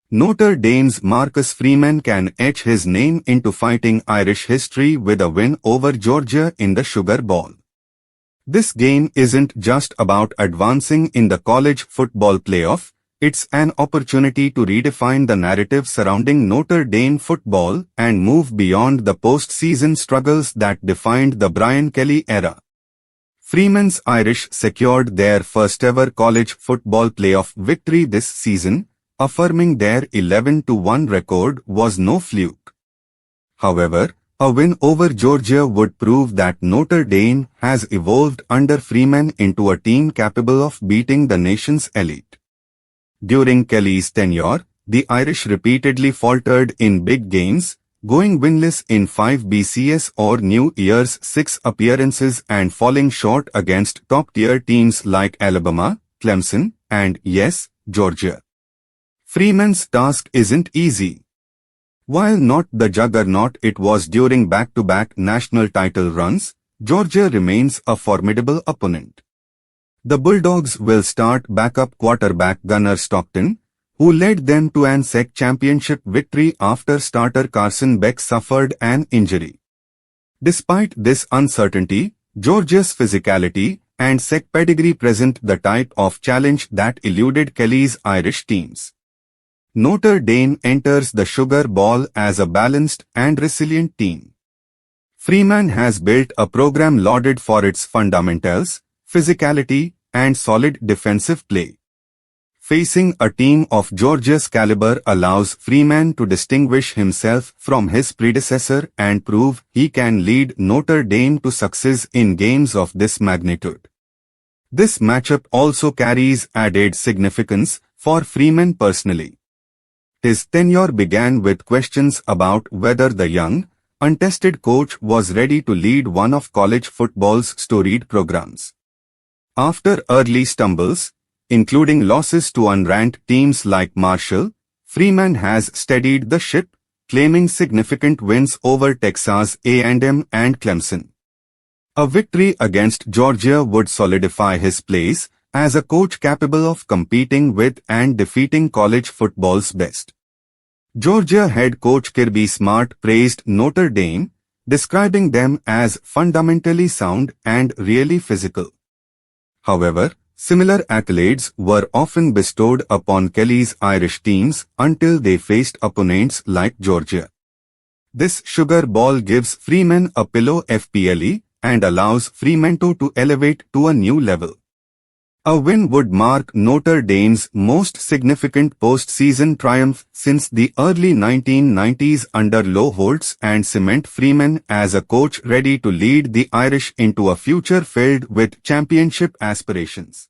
Notre Dame's Marcus Freeman can etch his name into Fighting Irish history with a win over Georgia in the Sugar Bowl. This game isn't just about advancing in the college football playoff, it's an opportunity to redefine the narrative surrounding Notre Dame football and move beyond the postseason struggles that defined the Brian Kelly era. Freeman's Irish secured their first-ever college football playoff victory this season, affirming their 11-1 record was no fluke. However, a win over Georgia would prove that Notre Dame has evolved under Freeman into a team capable of beating the nation's elite. During Kelly's tenure, the Irish repeatedly faltered in big games, going winless in 5 BCS or New Year's 6 appearances and falling short against top-tier teams like Alabama, Clemson, and, yes, Georgia. Freeman's task isn't easy. While not the juggernaut it was during back-to-back national title runs, Georgia remains a formidable opponent. The Bulldogs will start backup quarterback Gunner Stockton, who led them to an SEC championship victory after starter Carson Beck suffered an injury. Despite this uncertainty, Georgia's physicality and SEC pedigree present the type of challenge that eluded Kelly's Irish teams. Notre Dame enters the Sugar Bowl as a balanced and resilient team. Freeman has built a program lauded for its fundamentals, physicality, and solid defensive play. Facing a team of Georgia's caliber allows Freeman to distinguish himself from his predecessor and prove he can lead Notre Dame to success in games of this magnitude. This matchup also carries added significance for Freeman personally. His tenure began with questions about whether the young, untested coach was ready to lead one of college football's storied programs. After early stumbles, including losses to unranked teams like Marshall, Freeman has steadied the ship, claiming significant wins over Texas A&M and Clemson. A victory against Georgia would solidify his place as a coach capable of competing with and defeating college football's best. Georgia head coach Kirby Smart praised Notre Dame, describing them as fundamentally sound and really physical. However, similar accolades were often bestowed upon Kelly's Irish teams until they faced opponents like Georgia. This Sugar Bowl gives Freeman a pillow FPLE and allows Fremantle to elevate to a new level. A win would mark Notre Dame's most significant postseason triumph since the early 1990s under Lou Holtz and cement Freeman as a coach ready to lead the Irish into a future filled with championship aspirations.